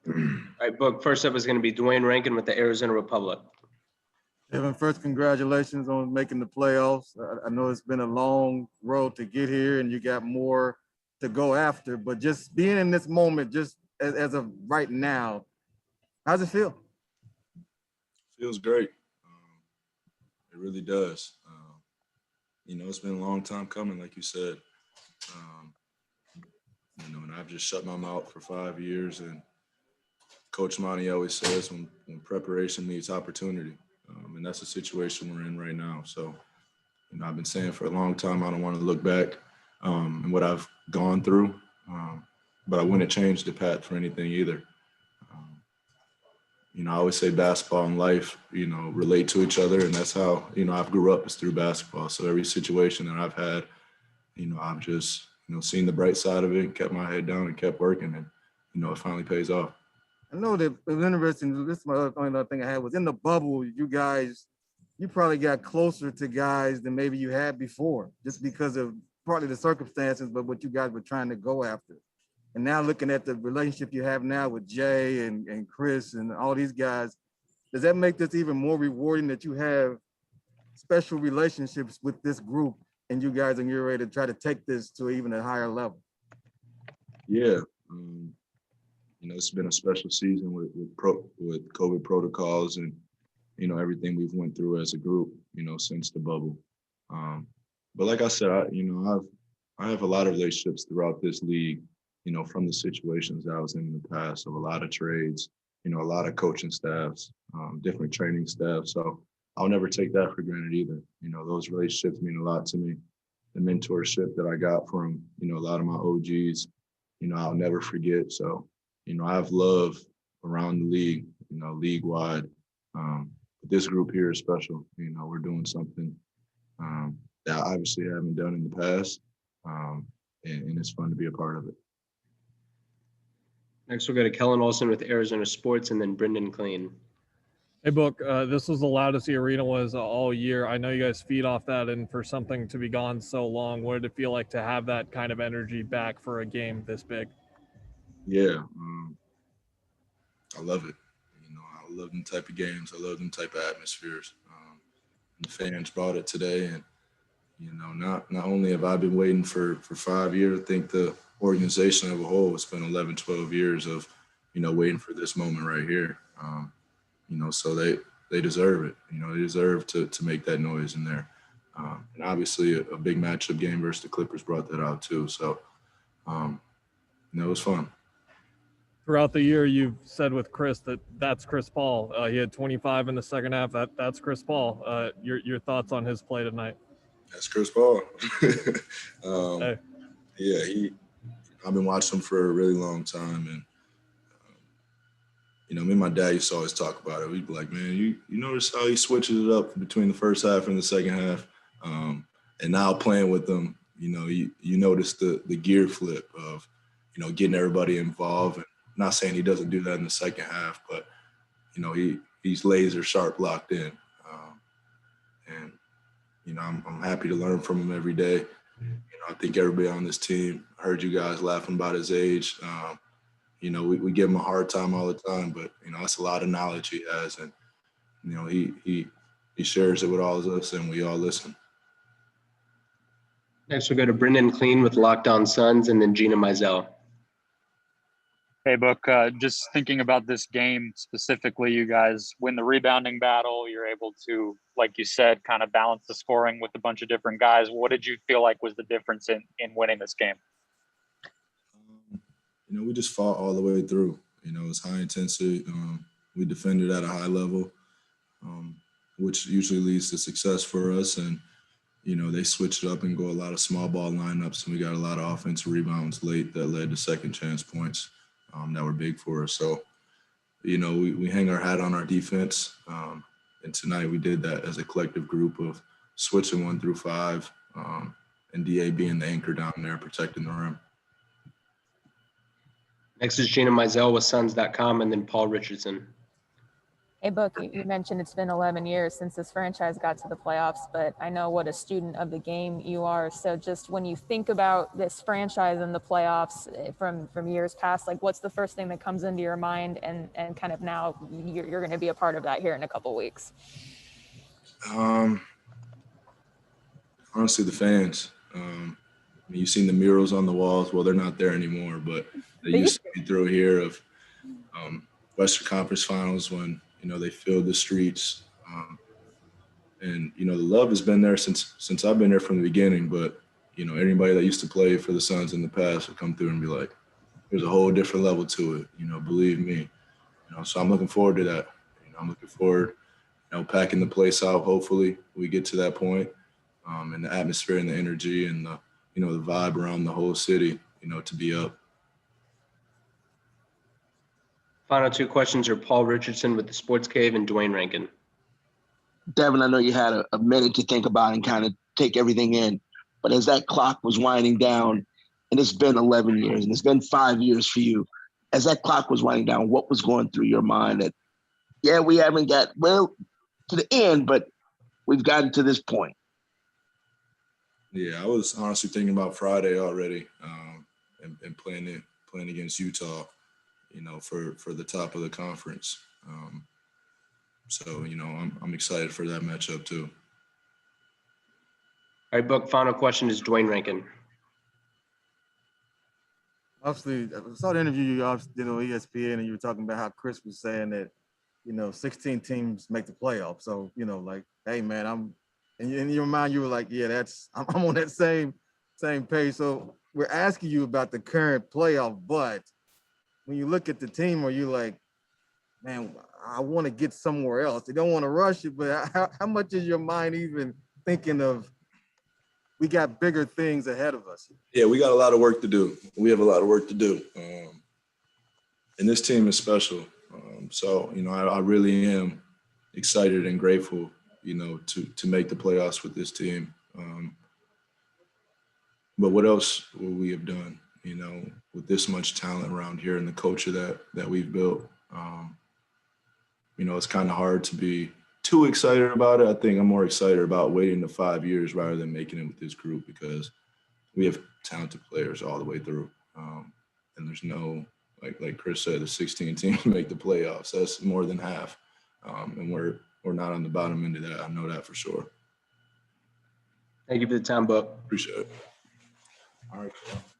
All right, Book. First up is going to be Dwayne Rankin with the Arizona Republic. Devin, first, congratulations on making the playoffs. I know it's been a long road to get here and you got more to go after, but just being in this moment, just as of right now, how's it feel? Feels great. It really does. It's been a long time coming, like you said. And I've just shut my mouth for 5 years. And Coach Monty always says when preparation meets opportunity. And that's the situation we're in right now. So, I've been saying for a long time, I don't want to look back and what I've gone through. But I wouldn't change the path for anything either. I always say basketball and life, relate to each other. And that's how, I've grew up is through basketball. So every situation that I've had, I've just, seen the bright side of it, kept my head down and kept working. And, it finally pays off. I know that it was interesting. This is my only other thing I had was in the bubble, you probably got closer to guys than maybe you had before, just because of partly the circumstances, but what you guys were trying to go after. And now looking at the relationship you have now with Jay and Chris and all these guys, does that make this even more rewarding that you have special relationships with this group and you guys are ready to try to take this to even a higher level? Yeah. It's been a special season with COVID protocols and, everything we've went through as a group, since the bubble. But like I said, I have a lot of relationships throughout this league, from the situations that I was in the past, of a lot of trades, a lot of coaching staffs, different training staff. So I'll never take that for granted either. Those relationships mean a lot to me. The mentorship that I got from, a lot of my OGs, I'll never forget. So, I have love around the league, league-wide. But this group here is special. We're doing something that I obviously haven't done in the past, and it's fun to be a part of it. Next, we'll go to Kellen Olson with Arizona Sports and then Brendan Clean. Hey, Book, this was the loudest the arena was all year. I know you guys feed off that, and for something to be gone so long, what did it feel like to have that kind of energy back for a game this big? Yeah, I love it. I love them type of games. I love them type of atmospheres. The fans brought it today, and not only have I been waiting for 5 years, I think the organization as a whole has been 11, 12 years of, waiting for this moment right here. So they deserve it. They deserve to make that noise in there. And obviously a big matchup game versus the Clippers brought that out too. So, it was fun. Throughout the year, you've said with Chris that's Chris Paul. He had 25 in the second half. That's Chris Paul. Your thoughts on his play tonight? That's Chris Paul. Hey. Yeah, I've been watching him for a really long time, and me and my dad used to always talk about it. We'd be like, man, you notice how he switches it up between the first half and the second half, and now playing with them, you notice the gear flip of, getting everybody involved. And not saying he doesn't do that in the second half, but he's laser sharp locked in, and I'm happy to learn from him every day. I think everybody on this team, I heard you guys laughing about his age. We give him a hard time all the time, but that's a lot of knowledge he has, and he shares it with all of us, and we all listen. Next, we'll go to Brendan Clean with Locked On Suns and then Gina Mizell. Hey, Book, just thinking about this game specifically, you guys win the rebounding battle. You're able to, like you said, kind of balance the scoring with a bunch of different guys. What did you feel like was the difference in winning this game? We just fought all the way through. It was high intensity. We defended at a high level, which usually leads to success for us. And, they switched it up and go a lot of small ball lineups, and we got a lot of offensive rebounds late that led to second chance points that were big for us. So, we hang our hat on our defense. And tonight we did that as a collective group of switching 1 through 5 and DA being the anchor down there protecting the rim. Next is Gina Mizell with Suns.com and then Paul Richardson. Hey, Book, you mentioned it's been 11 years since this franchise got to the playoffs, but I know what a student of the game you are. So just when you think about this franchise and the playoffs from years past, like what's the first thing that comes into your mind and kind of now you're going to be a part of that here in a couple weeks? Honestly, the fans. I mean, you've seen the murals on the walls. Well, they're not there anymore, but they used to be through here of Western Conference Finals when, they filled the streets. And, the love has been there since I've been there from the beginning. But, anybody that used to play for the Suns in the past would come through and be like, there's a whole different level to it, believe me. So I'm looking forward to that. I'm looking forward, packing the place out. Hopefully we get to that point. And the atmosphere and the energy and the vibe around the whole city, to be up. Final two questions are Paul Richardson with the Sports Cave and Dwayne Rankin. Devin, I know you had a minute to think about and kind of take everything in, but as that clock was winding down, and it's been 11 years and it's been 5 years for you, as that clock was winding down, what was going through your mind that, yeah, we haven't got, well, to the end, but we've gotten to this point? Yeah, I was honestly thinking about Friday already, and playing against Utah, for the top of the conference. So I'm excited for that matchup too. All right, Book, final question is Dwayne Rankin. Obviously, I saw the interview you did on ESPN, and you were talking about how Chris was saying that, 16 teams make the playoffs. So, like, hey, man, in your mind, you were like, yeah, I'm on that same page. So we're asking you about the current playoff, but when you look at the team, are you like, man, I want to get somewhere else? You don't want to rush it, but how much is your mind even thinking of, we got bigger things ahead of us? Yeah, we got a lot of work to do. We have a lot of work to do. And this team is special. So, I really am excited and grateful, to make the playoffs with this team. But what else would we have done, with this much talent around here and the culture that we've built? It's kind of hard to be too excited about it. I think I'm more excited about waiting the 5 years rather than making it with this group, because we have talented players all the way through. And there's no, like Chris said, the 16 teams make the playoffs. That's more than half. And we're not on the bottom end of that. I know that for sure. Thank you for the time, Book. Appreciate it. All right.